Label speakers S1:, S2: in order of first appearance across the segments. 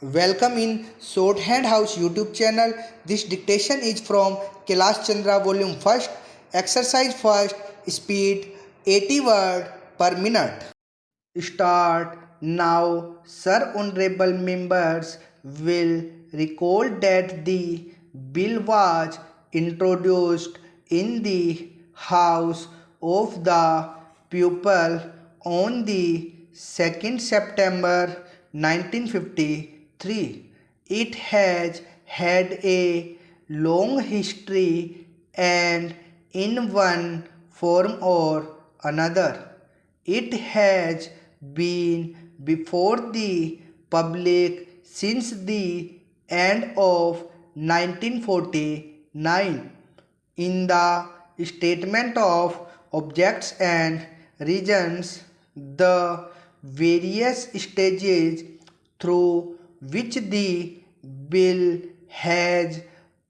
S1: Welcome in Shorthand House YouTube channel. This dictation is from Kailash Chandra volume 1st. Exercise first. Speed 80 word per minute. Start now. Sir, honorable members will recall that the bill was introduced in the House of the People on the 2nd September 1953. It has had a long history and in one form or another it has been before the public since the end of 1949. In the statement of objects and reasons, the various stages through which the bill has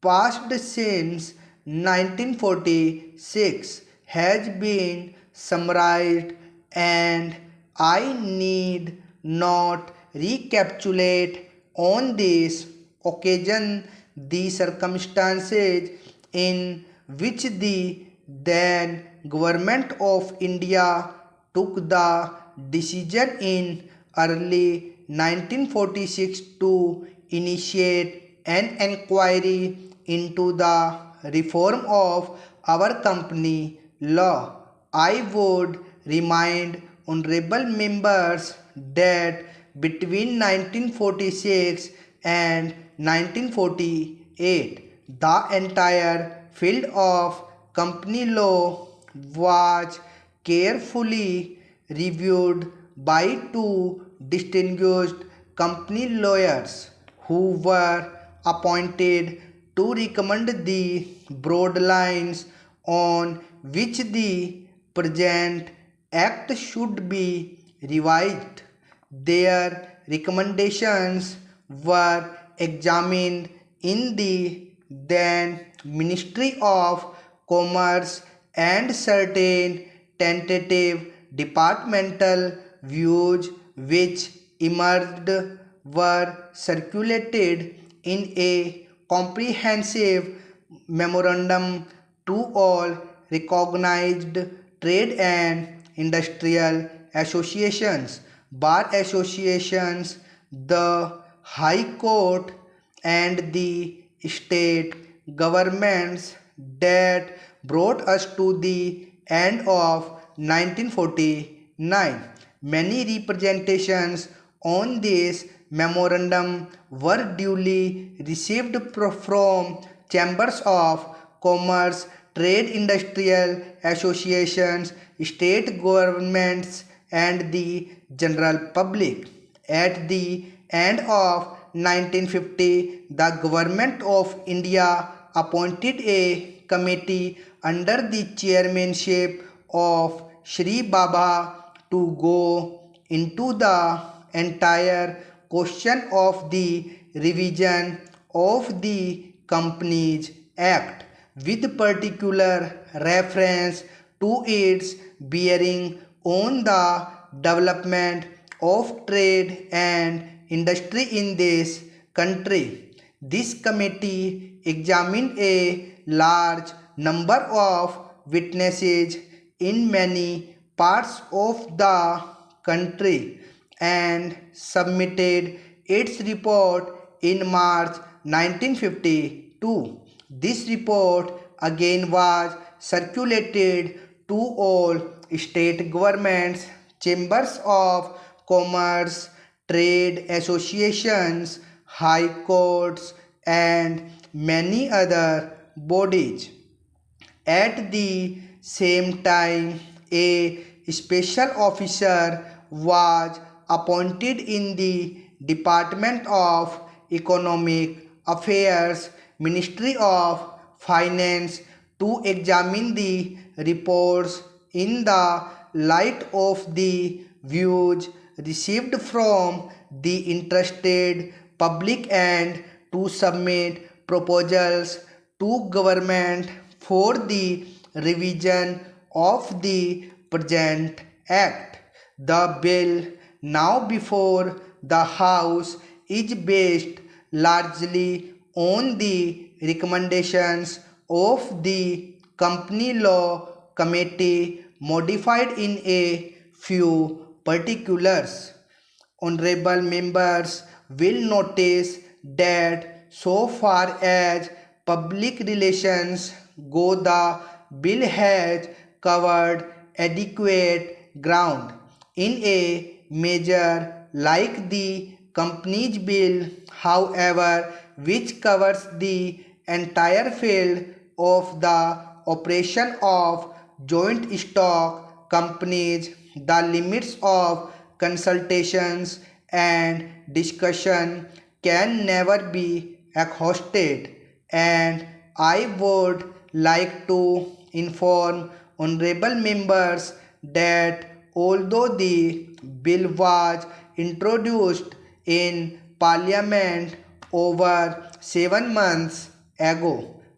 S1: passed since 1946 has been summarized, and I need not recapitulate on this occasion the circumstances in which the then government of India took the decision in early 1946 to initiate an inquiry into the reform of our company law. I would remind honorable members that between 1946 and 1948, the entire field of company law was carefully reviewed by two distinguished company lawyers who were appointed to recommend the broad lines on which the present act should be revised. Their recommendations were examined in the then Ministry of Commerce, and certain tentative departmental views which emerged were circulated in a comprehensive memorandum to all recognized trade and industrial associations, bar associations, the High Court, and the state governments that brought us to the end of 1949. Many representations on this memorandum were duly received from chambers of commerce, trade industrial associations, state governments, and the general public. At the end of 1950, the government of India appointed a committee under the chairmanship of Shri Baba to go into the entire question of the revision of the Companies Act with particular reference to its bearing on the development of trade and industry in this country. This committee examined a large number of witnesses in many parts of the country and submitted its report in March 1952. This report again was circulated to all state governments, chambers of commerce, trade associations, high courts, and many other bodies. At the same time, a special officer was appointed in the Department of Economic Affairs, Ministry of Finance, to examine the reports in the light of the views received from the interested public and to submit proposals to government for the revision of the present act. The bill now before the House is based largely on the recommendations of the company law committee modified in a few particulars. Honorable members will notice that so far as public relations go, the bill has covered adequate ground. In a measure like the company's bill, however, which covers the entire field of the operation of joint stock companies, the limits of consultations and discussion can never be exhausted, and I would like to inform honorable members that although the bill was introduced in Parliament over 7 months ago,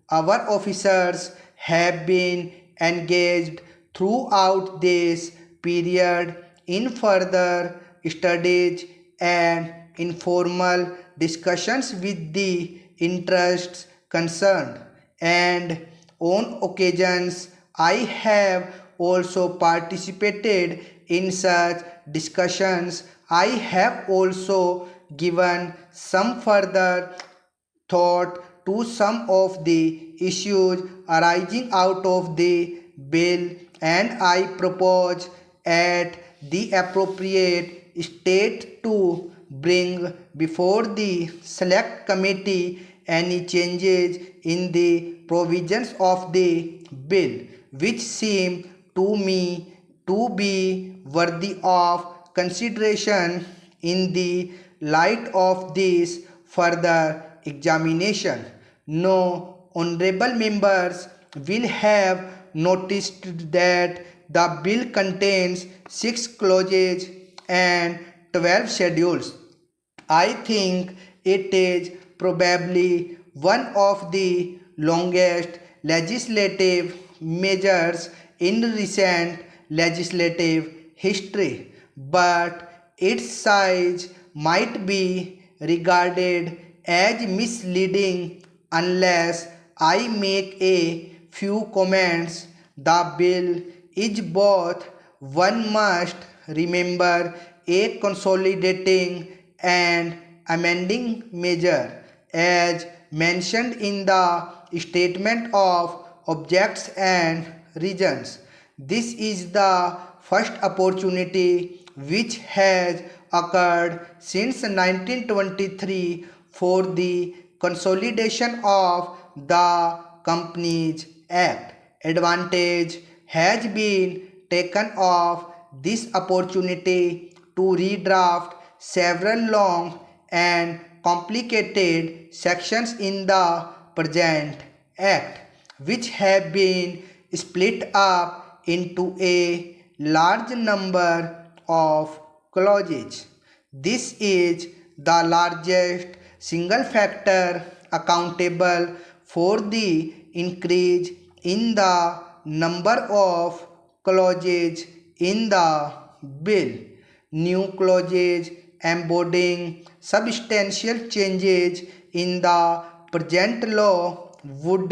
S1: our officers have been engaged throughout this period in further studies and informal discussions with the interests concerned, and on occasions I have also participated in such discussions. I have also given some further thought to some of the issues arising out of the bill, and I propose at the appropriate state to bring before the select committee any changes in the provisions of the bill which seem to me to be worthy of consideration in the light of this further examination. No honorable members will have noticed that the bill contains 6 clauses and 12 schedules. I think it is probably one of the longest legislative measures in recent legislative history, but its size might be regarded as misleading unless I make a few comments. The bill is both, one must remember, a consolidating and amending measure, as mentioned in the statement of objects and reasons. This is the first opportunity which has occurred since 1923 for the consolidation of the Companies Act. Advantage has been taken of this opportunity to redraft several long and complicated sections in the present Act, which have been split up into a large number of clauses. This is the largest single factor accountable for the increase in the number of clauses in the bill. New clauses embodying substantial changes in the present law would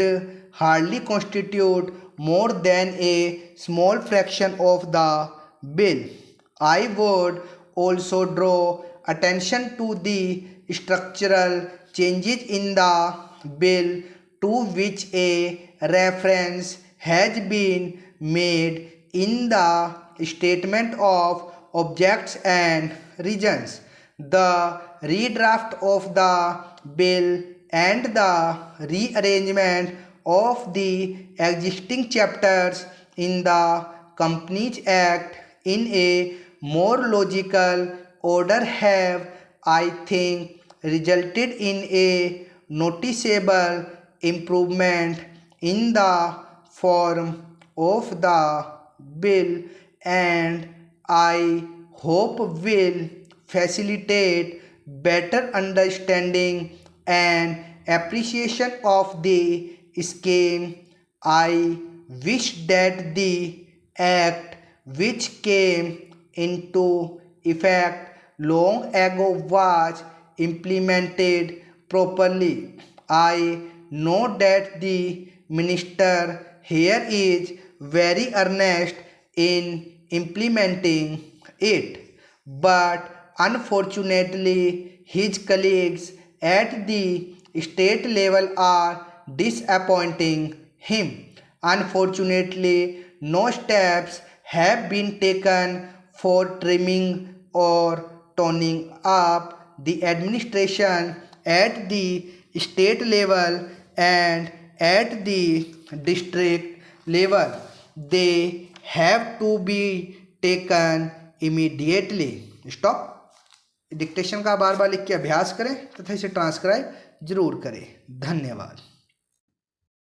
S1: hardly constitute more than a small fraction of the bill. I would also draw attention to the structural changes in the bill to which a reference has been made in the statement of objects and reasons. The redraft of the bill and the rearrangement of the existing chapters in the Companies Act in a more logical order have, I think, resulted in a noticeable improvement in the form of the bill, and I hope will facilitate better understanding and appreciation of the scheme. I wish that the Act, which came into effect long ago, was implemented properly. I know that the minister here is very earnest in implementing it, but unfortunately his colleagues at the state level are disappointing him. Unfortunately, no steps have been taken for trimming or toning up the administration at the state level and at the district level. They have to be taken immediately. Stop. Dictation का बार बार लिख के अभ्यास करें तथा इसे transcribe जरूर करें। धन्यवाद।